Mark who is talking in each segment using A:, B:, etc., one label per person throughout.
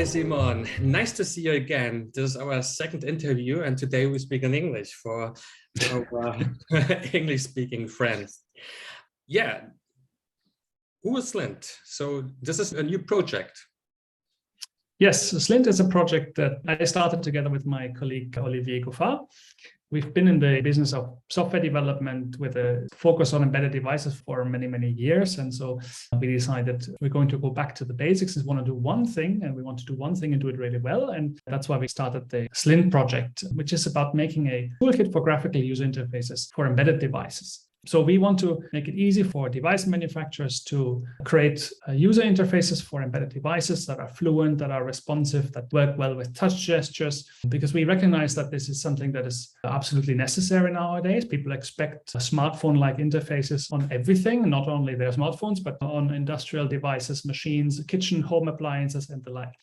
A: Simon. Nice to see you again. This is our second interview, and today we speak in English for our English-speaking friends. Yeah, who is Slint? So this is a new project.
B: Yes, Slint is a project that I started together with my colleague Olivier Goffard. We've been in the business of software development with a focus on embedded devices for many, many years. And so we decided we're going to go back to the basics and want to do one thing, and we want to do one thing and do it really well. And that's why we started the Slint project, which is about making a toolkit for graphical user interfaces for embedded devices. So we want to make it easy for device manufacturers to create user interfaces for embedded devices that are fluent, that are responsive, that work well with touch gestures, because we recognize that this is something that is absolutely necessary nowadays. People expect smartphone-like interfaces on everything, not only their smartphones, but on industrial devices, machines, kitchen, home appliances, and the like.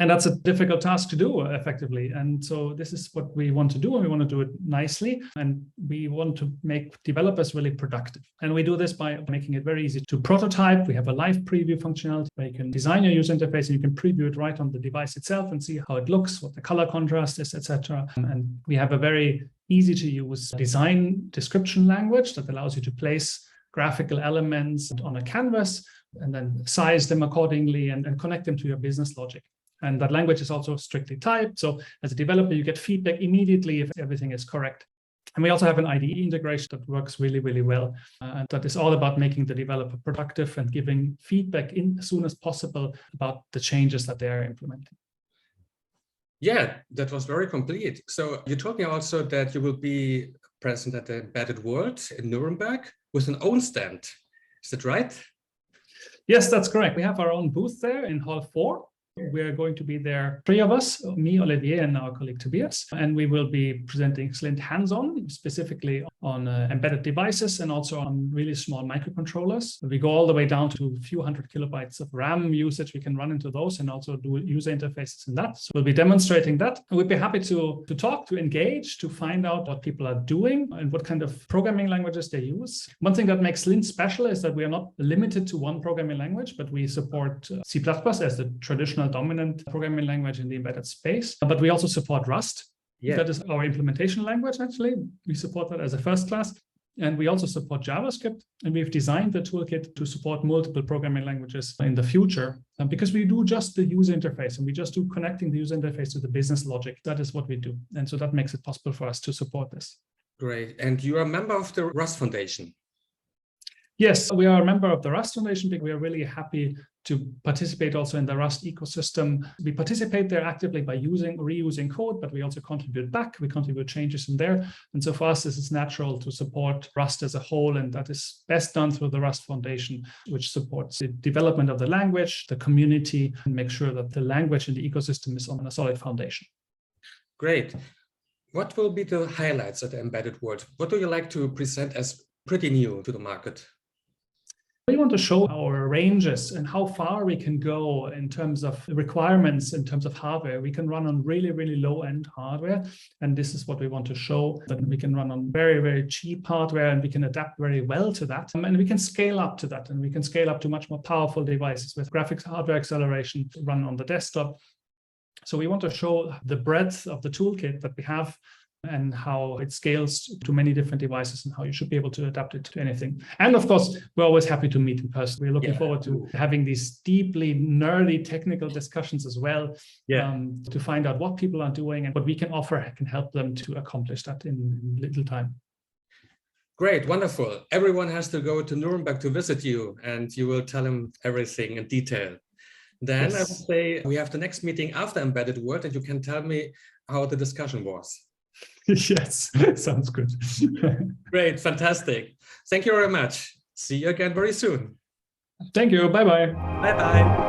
B: And that's a difficult task to do effectively. And so this is what we want to do, and we want to do it nicely. And we want to make developers really productive. And we do this by making it very easy to prototype. We have a live preview functionality where you can design your user interface and you can preview it right on the device itself and see how it looks, what the color contrast is, etc. And we have a very easy to use design description language that allows you to place graphical elements on a canvas and then size them accordingly and connect them to your business logic. And that language is also strictly typed. So as a developer, you get feedback immediately if everything is correct. And we also have an IDE integration that works really, really well. And that is all about making the developer productive and giving feedback in as soon as possible about the changes that they are implementing.
A: Yeah, that was very complete. So you told me also that you will be present at the Embedded World in Nuremberg with an own stand. Is that right?
B: Yes, that's correct. We have our own booth there in Hall 4. We're going to be there, 3 of us, me, Olivier, and our colleague Tobias. And we will be presenting Slint hands-on, specifically on embedded devices and also on really small microcontrollers. We go all the way down to a few hundred kilobytes of RAM usage. We can run into those and also do user interfaces in that. So we'll be demonstrating that. And we'd be happy to talk, to engage, to find out what people are doing and what kind of programming languages they use. One thing that makes Slint special is that we are not limited to one programming language, but we support C++ as the traditional dominant programming language in the embedded space, but we also support Rust. Yeah. That is our implementation language, actually. We support that as a first class. And we also support JavaScript. And we've designed the toolkit to support multiple programming languages in the future because we do just the user interface and we just do connecting the user interface to the business logic. That is what we do. And so that makes it possible for us to support this.
A: Great. And you are a member of the Rust Foundation.
B: Yes, we are a member of the Rust Foundation because we are really happy to participate also in the Rust ecosystem. We participate there actively by reusing code, but we also contribute back. We contribute changes in there. And so for us, this is natural to support Rust as a whole. And that is best done through the Rust Foundation, which supports the development of the language, the community, and make sure that the language and the ecosystem is on a solid foundation.
A: Great. What will be the highlights at the Embedded World? What do you like to present as pretty new to the market?
B: We want to show our ranges and how far we can go in terms of requirements, in terms of hardware. We can run on really, really low-end hardware. And this is what we want to show, that we can run on very, very cheap hardware and we can adapt very well to that. And we can scale up to that. And we can scale up to much more powerful devices with graphics hardware acceleration to run on the desktop. So we want to show the breadth of the toolkit that we have and how it scales to many different devices and how you should be able to adapt it to anything. And of course, we're always happy to meet in person. We're looking forward to having these deeply nerdy technical discussions as well, to find out what people are doing and what we can offer can help them to accomplish that in little time.
A: Great, wonderful. Everyone has to go to Nuremberg to visit you and you will tell them everything in detail. Then I would say we have the next meeting after Embedded World and you can tell me how the discussion was.
B: Yes, sounds good.
A: Great, fantastic. Thank you very much. See you again very soon.
B: Thank you. Bye-bye.
A: Bye-bye.